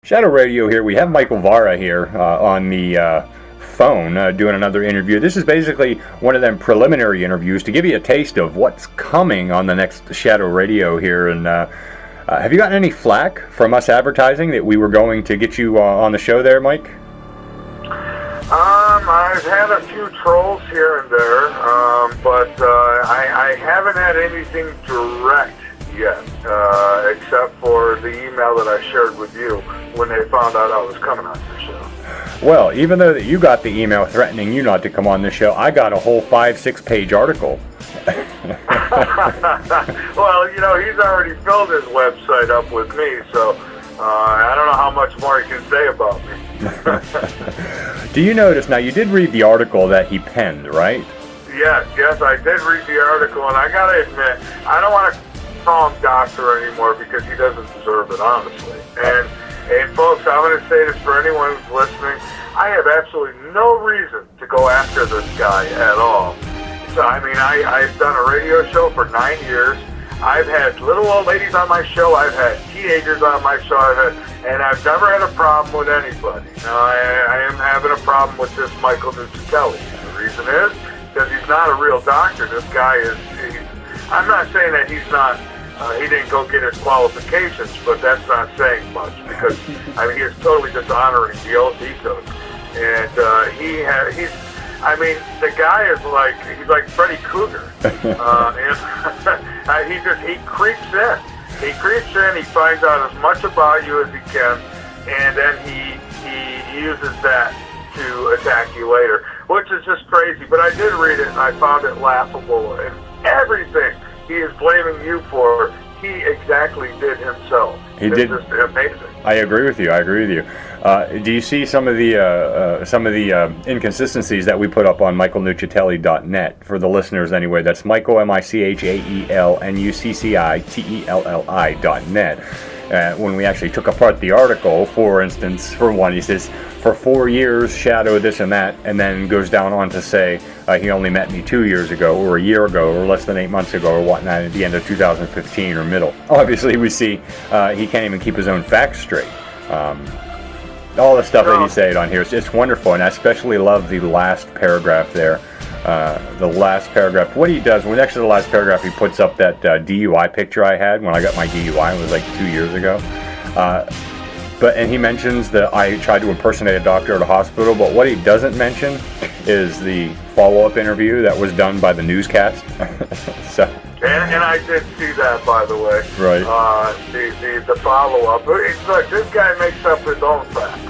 Shadow Radio here. We have Michael Vara here on the phone doing another interview. This is basically one of them preliminary interviews to give you a taste of what's coming on the next Shadow Radio here. And have you gotten any flack from us advertising that we were going to get you on the show there, Mike? I've had a few trolls here and there, but I haven't had anything direct yet, except for the email that I shared with you when they found out I was coming on your show. Well, even though that you got the email threatening you not to come on the show, I got a whole 5-6 page article. Well, you know, he's already filled his website up with me, so I don't know how much more he can say about me. Do you notice, now you did read the article that he penned, right? Yes, I did read the article, and I gotta admit, I don't want to call him doctor anymore because he doesn't deserve it, honestly. And folks, I'm going to say this for anyone who's listening, I have absolutely no reason to go after this guy at all. So, I mean, I've done a radio show for 9 years. I've had little old ladies on my show. I've had teenagers on my show. And I've never had a problem with anybody. Now, I am having a problem with this Michael Nuccitelli. The reason is because he's not a real doctor. This guy I'm not saying that he's not, he didn't go get his qualifications, but that's not saying much because, I mean, he is totally dishonoring the oath he took. And the guy is he's like Freddy Krueger. And he creeps in. He creeps in, he finds out as much about you as he can, and then he uses that to attack you later, which is just crazy. But I did read it, and I found it laughable. And everything he is blaming you for, he exactly did himself. It's just amazing. I agree with you. Do you see some of the inconsistencies that we put up on michaelnuccitelli.net for the listeners anyway? That's Michael MichaelNuccitelli.net. When we actually took apart the article, for instance, for one, he says, for 4 years, shadow this and that, and then goes down on to say he only met me 2 years ago, or a year ago, or less than 8 months ago, or whatnot, at the end of 2015 or middle. Obviously, we see he can't even keep his own facts straight. All the stuff that he said on here, it's wonderful, and I especially love the last paragraph there. The last paragraph, what he does, well, next to the last paragraph, he puts up that DUI picture I had when I got my DUI. It was like 2 years ago. And he mentions that I tried to impersonate a doctor at a hospital, but what he doesn't mention is the follow-up interview that was done by the newscast. And I did see that, by the way. Right. The follow-up. Look, this guy makes up his own facts.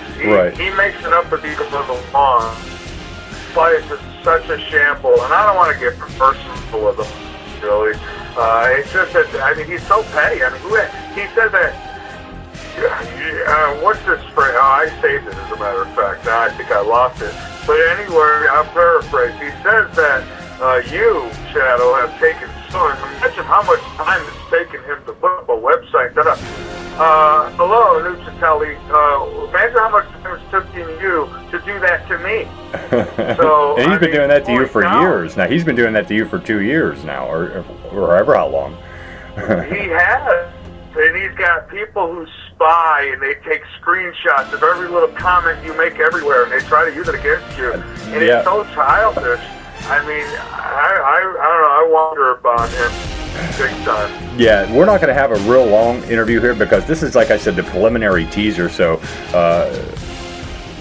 He makes it up as he goes along. But it's just such a shamble, and I don't want to get personal with him, really. It's just that, I mean, he's so petty. I mean, he said that, what's this phrase? Oh, I saved it, as a matter of fact. Now I think I lost it. But anyway, I'll paraphrase. He says that you, Shadow, have taken so, imagine how much time it's taken him to put up a website. Hello, Nuccitelli. Imagine how much time it's taken you to do that to me. So, and he's been doing that to you for years. Now, he's been doing that to you for 2 years now, or however how long. He has. And he's got people who spy, and they take screenshots of every little comment you make everywhere, and they try to use it against you. And it's so childish. I mean, I don't know. I wonder about him big time. Yeah, we're not going to have a real long interview here because this is, like I said, the preliminary teaser. So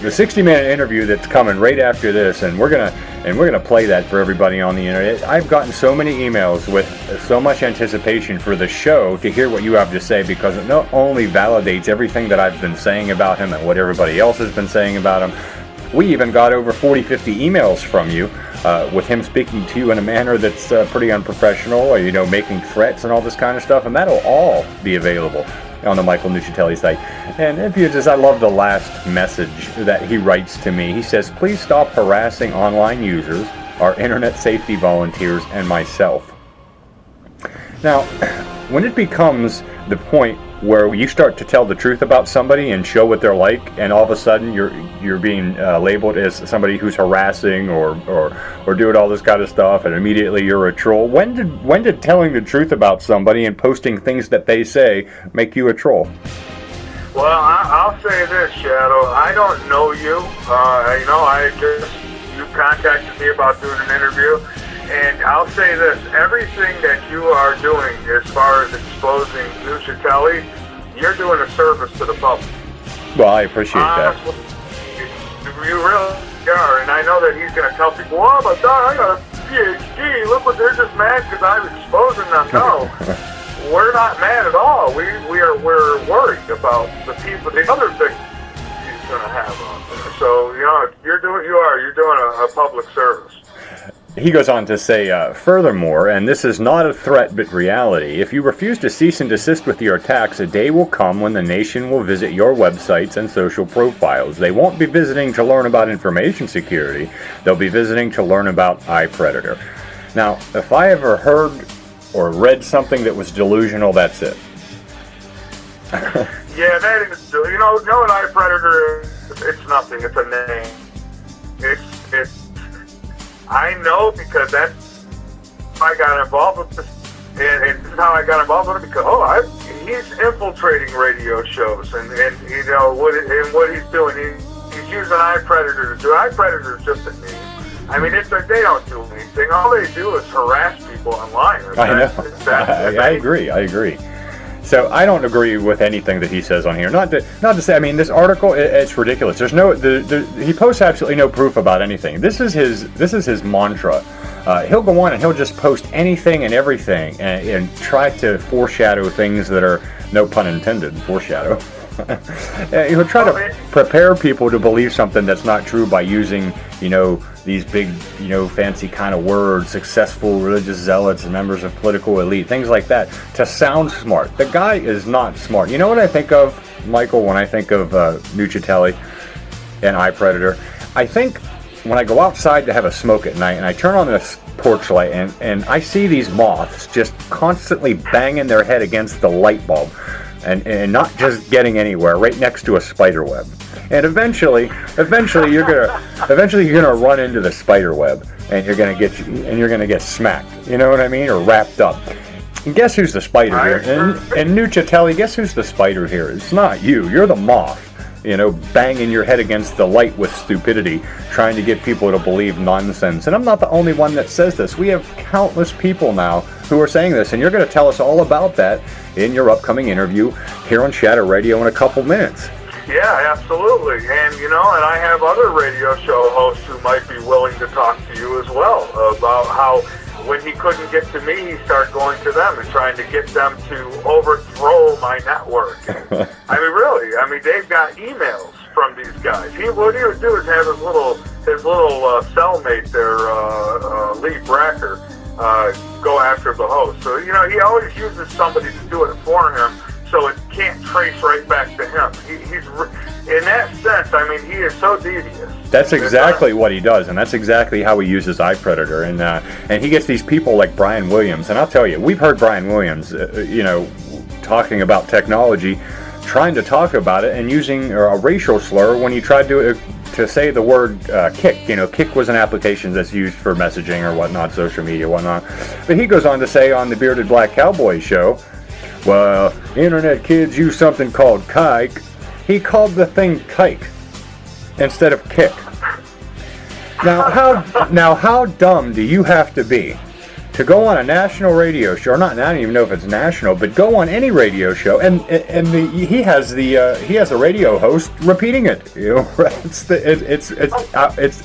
the 60-minute interview that's coming right after this, and we're gonna play that for everybody on the internet. I've gotten so many emails with so much anticipation for the show to hear what you have to say, because it not only validates everything that I've been saying about him and what everybody else has been saying about him. We even got over 40-50 emails from you with him speaking to you in a manner that's pretty unprofessional, or, you know, making threats and all this kind of stuff, and that'll all be available on the Michael Nuccitelli site. And if you just, I love the last message that he writes to me. He says, please stop harassing online users, our internet safety volunteers, and myself. Now, when it becomes the point where you start to tell the truth about somebody and show what they're like, and all of a sudden you're being labeled as somebody who's harassing or doing all this kind of stuff, and immediately you're a troll. When did telling the truth about somebody and posting things that they say make you a troll? Well, I'll say this, Shadow. I don't know you. You contacted me about doing an interview, and I'll say this: everything that you are doing, as far as exposing Nuccitelli, you're doing a service to the public. Well, I appreciate that. You really are, and I know that he's going to tell people, "Oh my God, I got a PhD. Look what they're just mad because I'm exposing them." No. We're not mad at all. We're worried about the people, the other victims he's going to have on there. So you're doing a public service. He goes on to say, furthermore, and this is not a threat but reality, if you refuse to cease and desist with your attacks, a day will come when the nation will visit your websites and social profiles. They won't be visiting to learn about information security. They'll be visiting to learn about IPREDATOR. Now, if I ever heard or read something that was delusional, that's it. Yeah, that is, knowing IPREDATOR, it's nothing. It's a name. I know because that's how I got involved with this, and this is how I got involved with it because he's infiltrating radio shows, and what he's doing, he's using IPREDATOR to do. IPREDATOR is just a name. I mean, they don't do anything. All they do is harass people online. I know. I agree. So I don't agree with anything that he says on here. Not to say. I mean, this article it's ridiculous. There's he posts absolutely no proof about anything. This is his mantra. He'll go on and he'll just post anything and everything and try to foreshadow things that are, no pun intended, foreshadow. He'll try to prepare people to believe something that's not true by using, these big, fancy kind of words, successful religious zealots and members of political elite, things like that, to sound smart. The guy is not smart. You know what I think of, Michael, when I think of Nuccitelli and IPREDATOR? I think when I go outside to have a smoke at night and I turn on this porch light and I see these moths just constantly banging their head against the light bulb. And not just getting anywhere, right next to a spider web. And eventually you're gonna run into the spider web, and you're gonna get smacked. You know what I mean, or wrapped up. And guess who's the spider here? And Nuccitelli, guess who's the spider here? It's not you. You're the moth. Banging your head against the light with stupidity, trying to get people to believe nonsense. And I'm not the only one that says this. We have countless people now who are saying this, and you're going to tell us all about that in your upcoming interview here on Shadow Radio in a couple minutes. Yeah, absolutely. And, and I have other radio show hosts who might be willing to talk to you as well about how when he couldn't get to me, he started going to them and trying to get them to overthrow my network. I mean, really. I mean, they've got emails from these guys. What he would do is have his little cellmate there, Lee Bracker, go after the host. So, he always uses somebody to do it for him, so it can't trace right back to him. He's in that sense, I mean, he is so devious. That's exactly what he does, and that's exactly how he uses IPREDATOR. And he gets these people like Brian Williams. And I'll tell you, we've heard Brian Williams, talking about technology, trying to talk about it, and using a racial slur when he tried to say the word kick. Kick was an application that's used for messaging or whatnot, social media, whatnot. But he goes on to say on the Bearded Black Cowboy show, well, internet kids use something called kike. He called the thing kike instead of kick. Now how dumb do you have to be to go on a national radio show? I don't even know if it's national, but go on any radio show, and he has a radio host repeating it. It's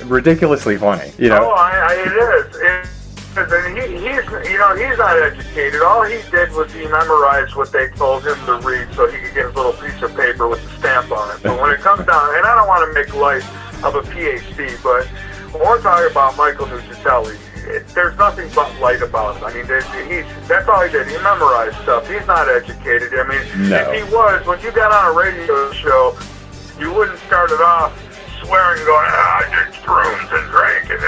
ridiculously funny. It is. And he's not educated. All he did was he memorized what they told him to read so he could get his little piece of paper with the stamp on it. But when it comes down, and I don't want to make light of a PhD, but when we're talking about Michael Nuccitelli, there's nothing but light about it. I mean, that's all he did. He memorized stuff. He's not educated. I mean, If he was, when you got on a radio show, you wouldn't start it off swearing, going, I did shrooms and drank, and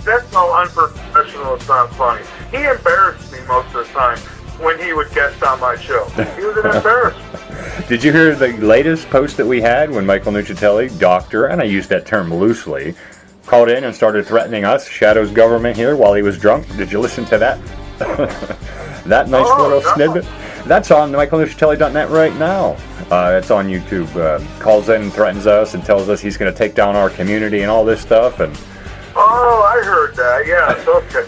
that's so unprofessional. It's not funny. He embarrassed me most of the time when he would guest on my show. He was an embarrassment. Did you hear the latest post that we had when Michael Nuccitelli, doctor, and I use that term loosely, called in and started threatening us, Shadow's government here, while he was drunk? Did you listen to that? That nice little snippet. That's on michaelnuccitelli.net right now. It's on YouTube. Calls in, threatens us, and tells us he's going to take down our community and all this stuff. And oh, I heard that. Yeah, it's okay.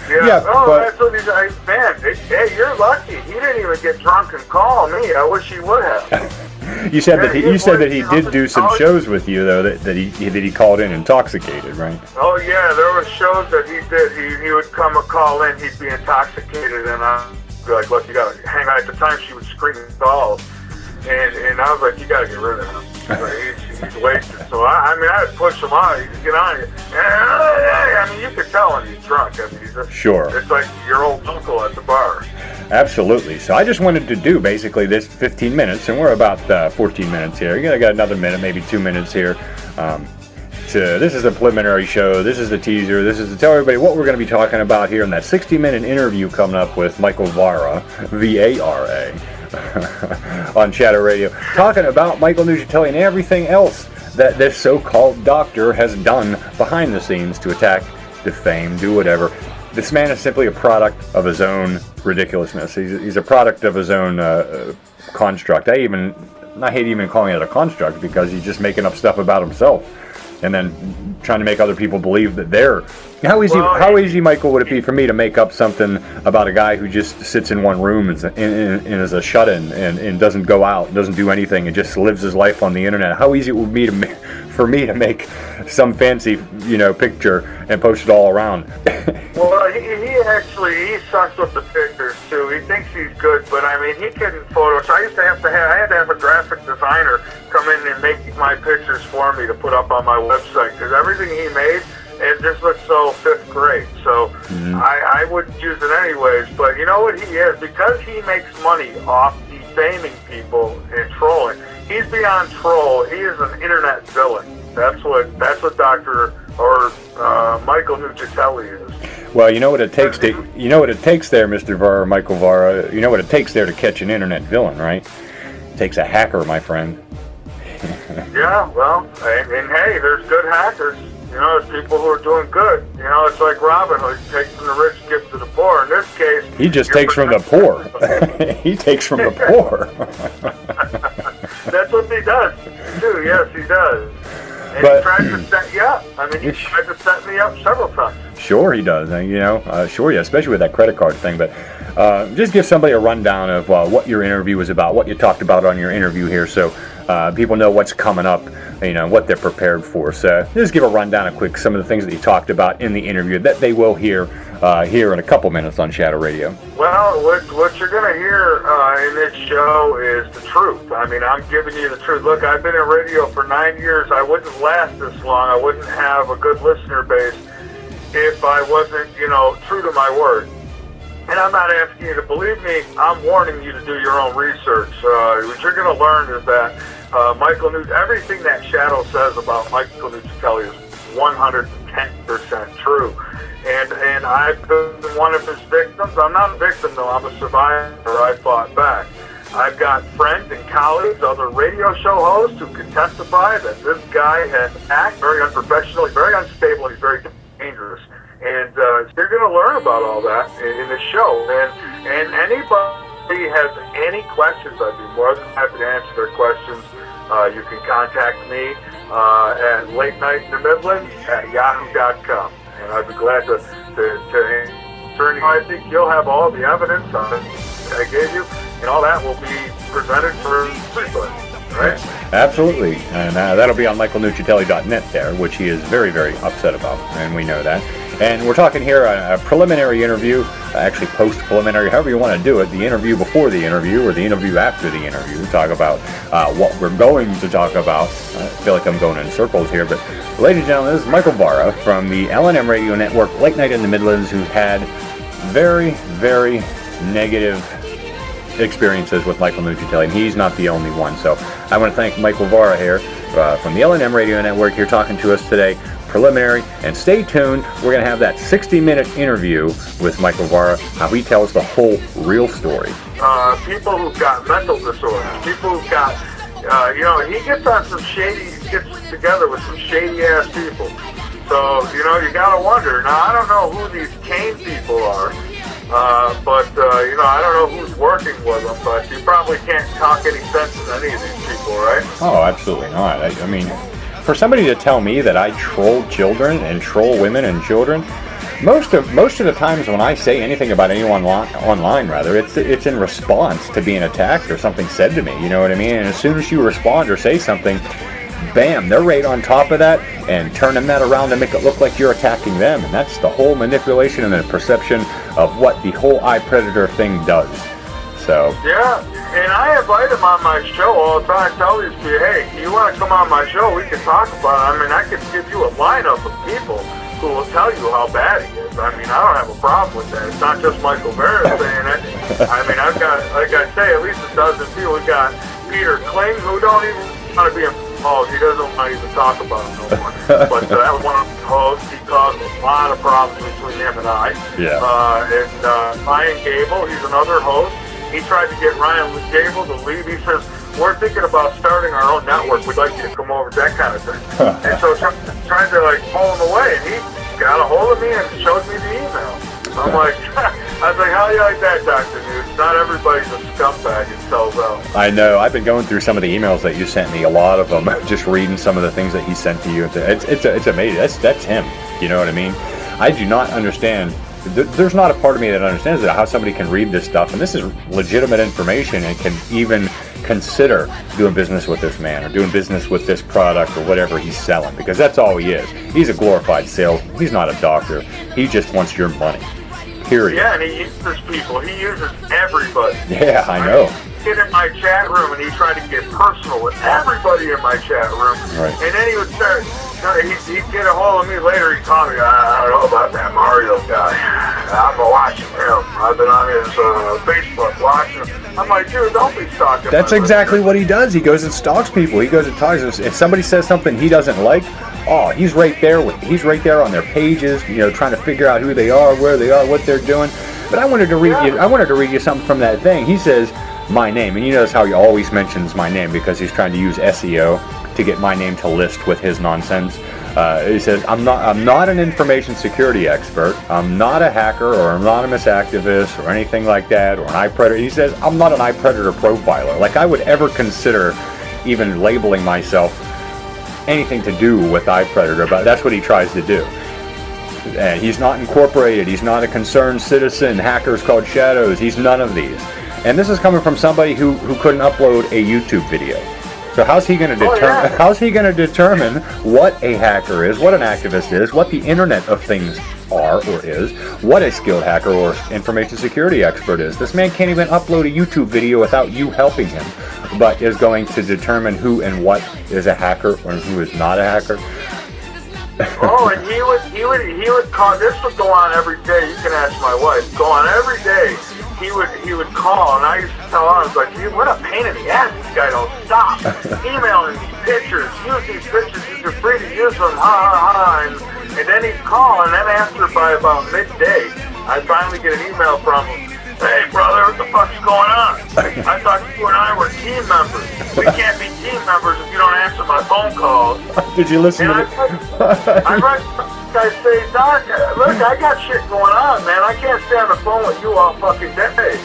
Yeah. That's what he's. Man, hey, you're lucky. He didn't even get drunk and call me. I wish he would have. You said that he did do some shows with you though. That he called in intoxicated, right? Oh yeah, there were shows that he did. He would come and call in. He'd be intoxicated, and I'd be like, "Look, you gotta hang on." At the time, she would scream calls, and I was like, "You gotta get rid of him. He's wasted." So I would push him out. He'd get on you. I mean, you could tell when he's drunk. I mean, sure. It's like your old uncle at the bar. Absolutely. So I just wanted to do basically this 15 minutes, and we're about 14 minutes here. You got another minute, maybe 2 minutes here. This is a preliminary show. This is the teaser. This is to tell everybody what we're going to be talking about here in that 60-minute interview coming up with Michael Vara, V-A-R-A, on Shadow Radio, talking about Michael Nuccitelli and everything else that this so-called doctor has done behind the scenes to attack, defame, do whatever. This man is simply a product of his own ridiculousness. He's a product of his own construct. I hate even calling it a construct because he's just making up stuff about himself and then trying to make other people believe that they're... How easy, Michael, would it be for me to make up something about a guy who just sits in one room and is a shut-in and doesn't go out, doesn't do anything, and just lives his life on the internet? How easy it would be for me to make some fancy, picture and post it all around? Well, he sucks with the pictures too. He thinks he's good, but I mean, he couldn't Photoshop. I had to have a graphic designer come in and make my pictures for me to put up on my website because everything he made, it just looks so fifth grade. So I wouldn't use it anyways. But you know what he is? Because he makes money off defaming people and trolling. He's beyond troll. He is an internet villain. That's what Dr. or Michael Nuccitelli is. Well, you know what it takes there, Mr. Vara, Michael Vara. You know what it takes there to catch an internet villain, right? It takes a hacker, my friend. Yeah, well, and hey, there's good hackers. There's people who are doing good. It's like Robin Hood. He takes from the rich, gives to the poor. In this case, he just takes from the poor. He takes from the poor. That's what he does, too. Yes, he does. And he tried to set you up. I mean, he tried to set me up several times. Sure he does, sure, yeah, especially with that credit card thing. But just give somebody a rundown of what your interview was about, what you talked about on your interview here, so people know what's coming up, what they're prepared for. So just give a rundown of quick some of the things that you talked about in the interview that they will hear here in a couple minutes on Shadow Radio. Well, what you're going to hear in this show is the truth. I mean, I'm giving you the truth. Look, I've been in radio for 9 years. I wouldn't last this long. I wouldn't have a good listener base if I wasn't, true to my word. And I'm not asking you to believe me. I'm warning you to do your own research. What you're going to learn is that everything that Shadow says about Michael Nuccitelli is 110% true. And I've been one of his victims. I'm not a victim, though. I'm a survivor. I fought back. I've got friends and colleagues, other radio show hosts who can testify that this guy has acted very unprofessionally, very unstable, he's very dangerous. And you're going to learn about all that in the show. And anybody has any questions, I'd be more than happy to answer their questions. You can contact me at latenightinthemidlands@yahoo.com. And I'd be glad to answer any. I think you'll have all the evidence I gave you, and all that will be presented for everybody. Right? Absolutely, and that'll be on michaelnuccitelli.net there, which he is very, very upset about, and we know that. And we're talking here a preliminary interview, actually post-preliminary, however you want to do it, the interview before the interview or the interview after the interview. We talk about what we're going to talk about. I feel like I'm going in circles here, but ladies and gentlemen, this is Michael Vara from the LNM Radio Network, Late Night in the Midlands, who's had very, very negative experiences with Michael Nuccitelli, and he's not the only one. So I want to thank Michael Vara here from the LNM Radio Network here talking to us today, preliminary, and stay tuned. We're going to have that 60-minute interview with Michael Vara, how he tells the whole real story. People who've got mental disorders, people who've got, he gets on some shady, he gets together with some shady-ass people. So, you know, you gotta wonder. Now, I don't know who these cane people are, but you know, I don't know who's working with them, but you probably can't talk any sense in any of these people, right? Oh, absolutely not. I mean, for somebody to tell me that I troll children and troll women and children, most of the times when I say anything about anyone online, rather, it's in response to being attacked or something said to me. You know what I mean? And as soon as you respond or say something, bam, they're right on top of that and turning that around to make it look like you're attacking them. And that's the whole manipulation and the perception of what the whole iPredator thing does. So yeah, and I invite him on my show all the time. I tell these people, hey, you want to come on my show? We can talk about it. I mean, I could give you a lineup of people who will tell you how bad he is. I mean, I don't have a problem with that. It's not just Michael Vara saying it. I mean, I've got, like I say, at least a dozen people. We've got Peter Kling, who don't even want to be involved. He doesn't want to even talk about him no more. But that was one of the hosts. He caused a lot of problems between him and I. Yeah. And Ryan Gable, he's another host. He tried to get Ryan Gable to leave. He says, we're thinking about starting our own network. We'd like you to come over, that kind of thing. And so trying to like pull him away, and he got a hold of me and showed me the email. I'm like, I was like, how do you like that, Dr. Nudes? Not everybody's a scumbag and sells out. I know. I've been going through some of the emails that you sent me, a lot of them, just reading some of the things that he sent to you. It's amazing. That's him. You know what I mean? I do not understand. There's not a part of me that understands how somebody can read this stuff, and this is legitimate information, and can even consider doing business with this man or doing business with this product or whatever he's selling, because that's all he is. He's a glorified salesman. He's not a doctor. He just wants your money. Period. Yeah, and he uses people. He uses everybody. Yeah, I know. Get in my chat room, and he tried to get personal with everybody in my chat room. Right. And then he would start, he'd get a hold of me later. He'd call me, I don't know about that Mario guy. I've been watching him. I've been on his Facebook watching him. I'm like, dude, don't be stalking. That's exactly what he does. He goes and stalks people. He goes and talks. If somebody says something he doesn't like, oh, he's right there on their pages, you know, trying to figure out who they are, where they are, what they're doing. But I wanted to read you something from that thing. He says my name, and you notice how he always mentions my name because he's trying to use SEO to get my name to list with his nonsense. He says I'm not an information security expert. I'm not a hacker or anonymous activist or anything like that, or an iPredator. He says I'm not an iPredator profiler. Like I would ever consider even labeling myself anything to do with iPredator, but that's what he tries to do. And he's not incorporated. He's not a concerned citizen. Hackers called shadows. He's none of these. And this is coming from somebody who couldn't upload a YouTube video. So how's he going to determine? How's he going to determine what a hacker is, what an activist is, what the Internet of Things are or is, what a skilled hacker or information security expert is? This man can't even upload a YouTube video without you helping him, but is going to determine who and what is a hacker or who is not a hacker. Oh, and he would call. This would go on every day. You can ask my wife. Go on every day. He would call, and I used to tell him, I was like, dude, what a pain in the ass. This guy don't stop emailing these pictures. Use these pictures. You're free to use them. And then he'd call, and then after by about midday, I finally get an email from him. Hey, brother, what the fuck's going on? I thought you and I were team members. We can't be team members if you don't answer my phone calls. Did you listen to it? I write, I say, Doc, look, I got shit going on, man. I can't stay on the phone with you all fucking day.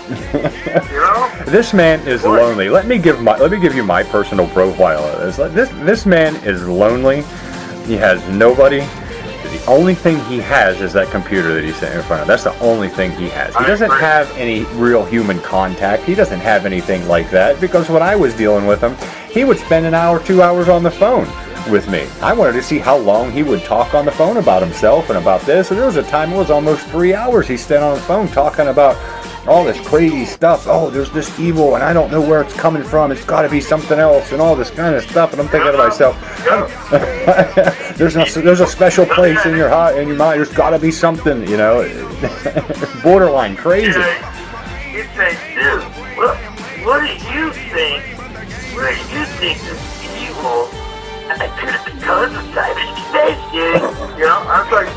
You know? This man is lonely. Let me give you my personal profile of this. This man is lonely. He has nobody. The only thing he has is that computer that he's sitting in front of. That's the only thing he has. He doesn't have any real human contact. He doesn't have anything like that, because when I was dealing with him, he would spend an hour, 2 hours on the phone with me. I wanted to see how long he would talk on the phone about himself and about this. And there was a time it was almost 3 hours he spent on the phone talking about all this crazy stuff. Oh, there's this evil, and I don't know where it's coming from. It's got to be something else, and all this kind of stuff. And I'm thinking to myself, there's a special place in your heart, in your mind. There's got to be something, you know, borderline crazy. He'd say, dude, what do you think? What do you think is evil? And it could have been because of cyberspace, dude. You know, I was like,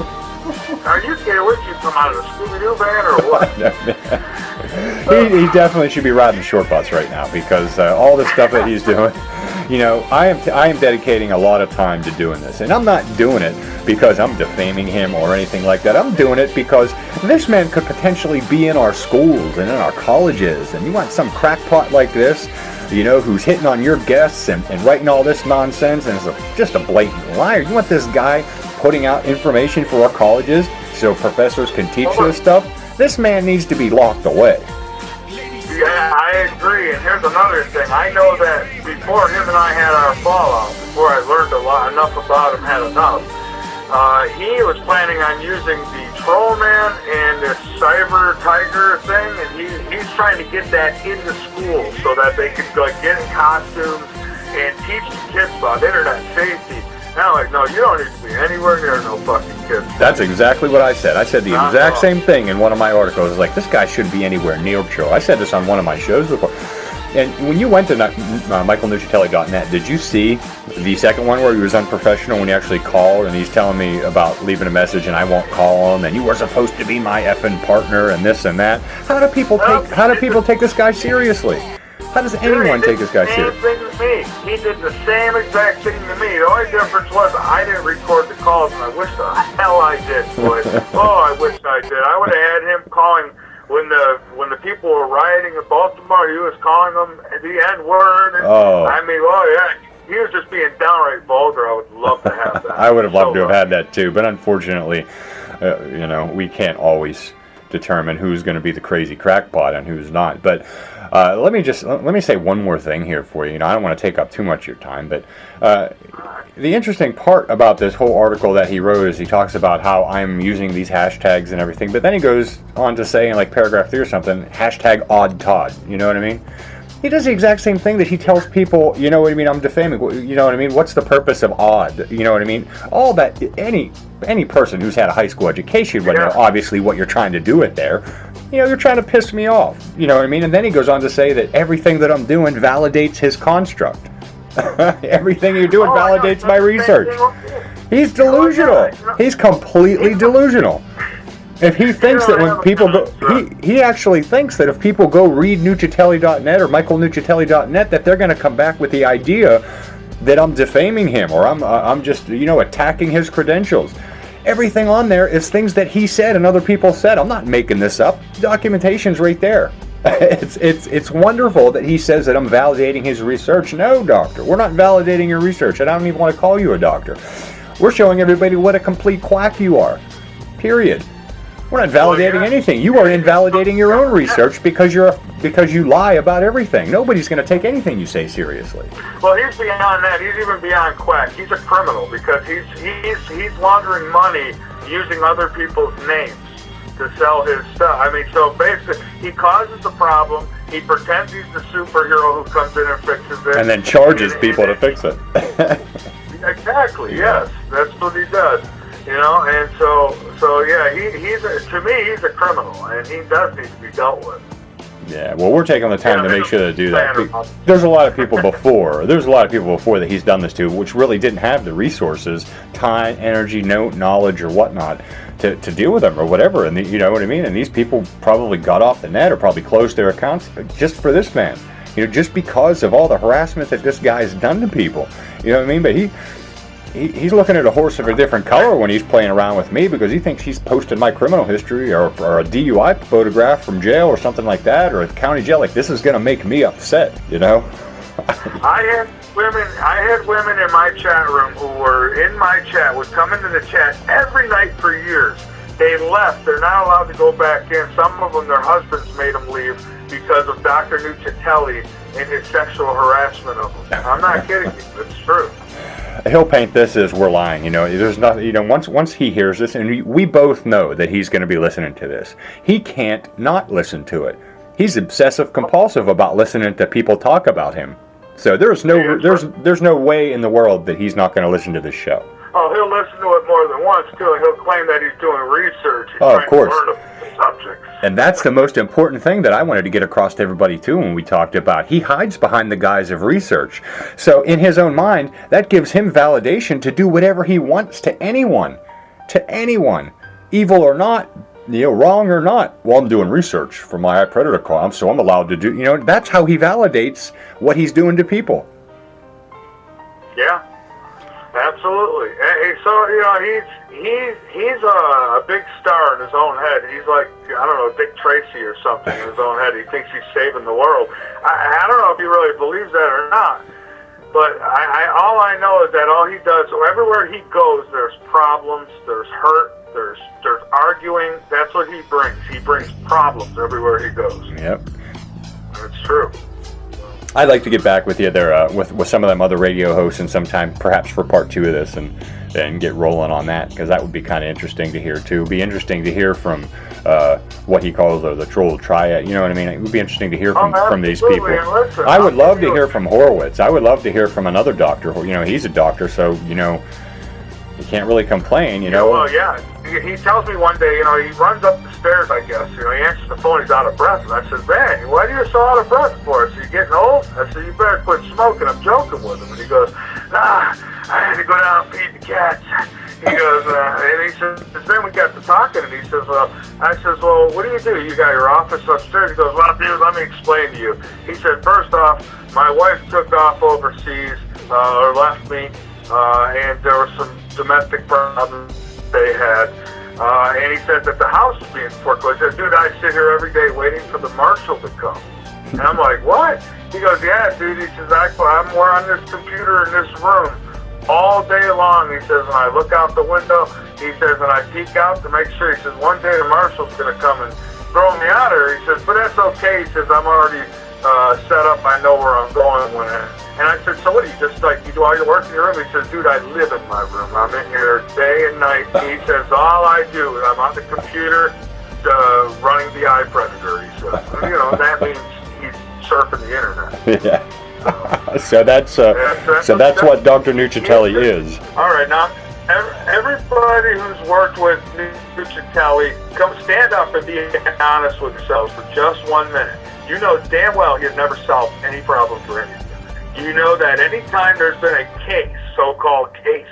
are you kidding? What, you come out of the Scooby-Doo van or what? He definitely should be riding the short bus right now, because all the stuff that he's doing, I am dedicating a lot of time to doing this, and I'm not doing it because I'm defaming him or anything like that. I'm doing it because this man could potentially be in our schools and in our colleges, and you want some crackpot like this, who's hitting on your guests and writing all this nonsense and is just a blatant liar. You want this guy putting out information for our colleges so professors can teach this stuff? This man needs to be locked away. Yeah, I agree. And here's another thing. I know that before him and I had our fallout, before I learned enough about him, had enough, he was planning on using the Trollman and this Cyber Tiger thing, and he's trying to get that into school so that they could get in costumes and teach the kids about internet safety. Now, no, you don't need to be anywhere near no fucking kids. That's exactly what I said. I said the exact same thing in one of my articles. I was like, this guy shouldn't be anywhere near children. I said this on one of my shows before. And when you went to MichaelNuccitelli.net, did you see the second one where he was unprofessional when he actually called and he's telling me about leaving a message and I won't call him and you were supposed to be my effing partner and this and that? How do people take this guy seriously? How does anyone take this guy seriously? He did the same thing to me. He did the same exact thing to me. The only difference was I didn't record the calls, and I wish the hell I did, boy. I wish I did. I would have had him calling when the people were rioting in Baltimore. He was calling them the N-word. He was just being downright vulgar. I would love to have that. I would have loved to have had that too, but unfortunately, we can't always determine who's going to be the crazy crackpot and who's not. But let me say one more thing here for you. I don't want to take up too much of your time, but the interesting part about this whole article that he wrote is he talks about how I'm using these hashtags and everything, but then he goes on to say in like paragraph 3 or something, hashtag odd Todd. You know what I mean? He does the exact same thing that he tells people, you know what I mean, I'm defaming, you know what I mean? What's the purpose of odd? You know what I mean? All that, any person who's had a high school education would know obviously what you're trying to do it there. You're trying to piss me off, you know what I mean? And then he goes on to say that everything that I'm doing validates his construct. Everything you're doing validates my research. He's delusional. He's completely delusional. If he thinks that when people go, he actually thinks that if people go read Nuccitelli.net or MichaelNuccitelli.net, that they're going to come back with the idea that I'm defaming him or I'm just attacking his credentials. Everything on there is things that he said and other people said. I'm not making this up. Documentation's right there. It's wonderful that he says that I'm validating his research. No, doctor, we're not validating your research. I don't even want to call you a doctor. We're showing everybody what a complete quack you are. Period. We're not validating anything. You are invalidating your own research because you lie about everything. Nobody's going to take anything you say seriously. Well, he's beyond that. He's even beyond quack. He's a criminal because he's laundering money using other people's names to sell his stuff. I mean, so basically, he causes the problem. He pretends he's the superhero who comes in and fixes it, and then charges people to fix it. Exactly. Yes, that's what he does. And so yeah, to me, he's a criminal, and he does need to be dealt with. Yeah, well, we're taking the time to make sure to do that. There's a lot of people before. That he's done this to, which really didn't have the resources, time, energy, knowledge, or whatnot to deal with them or whatever. And you know what I mean. And these people probably got off the net or probably closed their accounts just for this man. Just because of all the harassment that this guy's done to people. You know what I mean? But he's looking at a horse of a different color when he's playing around with me because he thinks he's posted my criminal history or a DUI photograph from jail or something like that or a county jail. Like, this is going to make me upset, I had women in my chat room who were in my chat, would come into the chat every night for years. They left. They're not allowed to go back in. Some of them, their husbands made them leave because of Dr. Nuccitelli and his sexual harassment of them. I'm not kidding you. It's true. He'll paint this as we're lying. There's nothing. Once he hears this, and we both know that he's going to be listening to this, he can't not listen to it. He's obsessive compulsive about listening to people talk about him. So there's no way in the world that he's not going to listen to this show. Oh, he'll listen to it more than once too, and he'll claim that he's doing research. He's of course. To learn the subjects. And that's the most important thing that I wanted to get across to everybody too when we talked about. He hides behind the guise of research. So in his own mind, that gives him validation to do whatever he wants to anyone. Evil or not, wrong or not. Well, I'm doing research for my IPREDATOR call, so I'm allowed to do, that's how he validates what he's doing to people. Yeah, absolutely. And so he's a big star in his own head. He's like, I don't know, Dick Tracy or something in his own head. He thinks he's saving the world. I don't know if he really believes that or not. But all I know is that all he does, so everywhere he goes, there's problems, there's hurt, there's arguing. That's what he brings. He brings problems everywhere he goes. Yep. That's true. I'd like to get back with you there with some of them other radio hosts and sometime perhaps for part 2 of this and get rolling on that, because that would be kind of interesting to hear too. It'd be interesting to hear from what he calls the troll triad. You know what I mean? It would be interesting to hear from these people. Listen, I would love to hear from Horowitz. I would love to hear from another doctor. You know, he's a doctor, so you can't really complain. Yeah, well, yeah. He tells me one day, he runs up the stairs, I guess. He answers the phone, he's out of breath. And I said, man, why are you so out of breath for? So you getting old? I said, you better quit smoking. I'm joking with him. And he goes, I had to go down and feed the cats. He goes, and he says, then we got to talking, and he says, I says, well, what do? You got your office upstairs? He goes, well, dude, let me explain to you. He said, first off, my wife took off overseas, or left me, and there were some domestic problems they had. And he said that the house was being foreclosed. He said, dude, I sit here every day waiting for the marshal to come. And I'm like, what? He goes, yeah, dude. He says, I'm more on this computer in this room all day long. He says, and I look out the window. He says, and I peek out to make sure. He says, one day the marshal's going to come and throw me out of here. He says, but that's okay. He says, I'm already set up. I know where I'm going when And I said, so what, you do all your work in your room? He says, dude, I live in my room. I'm in here day and night. He says, all I do is I'm on the computer running the IPREDATOR. He says, that means he's surfing the internet. Yeah. So that's what Dr. Nuccitelli is. All right, now, everybody who's worked with Nuccitelli, come stand up and be honest with yourselves for just 1 minute. You know damn well he has never solved any problem for anything. You know that anytime there's been a case, so-called case,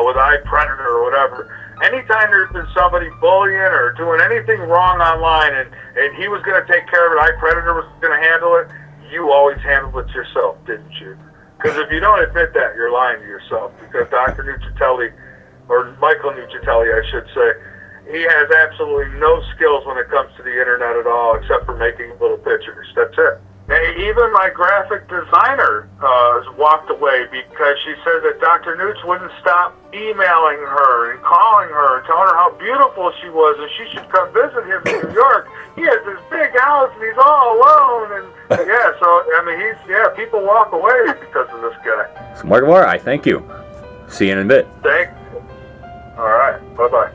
with IPREDATOR or whatever, anytime there's been somebody bullying or doing anything wrong online and he was going to take care of it, IPREDATOR was going to handle it, you always handled it yourself, didn't you? Because if you don't admit that, you're lying to yourself. Because Dr. Nuccitelli, or Michael Nuccitelli, I should say, he has absolutely no skills when it comes to the internet at all, except for making little pictures. That's it. And even my graphic designer walked away because she said that Dr. Nucc wouldn't stop emailing her and calling her and telling her how beautiful she was and she should come visit him in New York. He has this big house and he's all alone. And people walk away because of this guy. So Michael Vara, I thank you. See you in a bit. Thank you. All right. Bye-bye.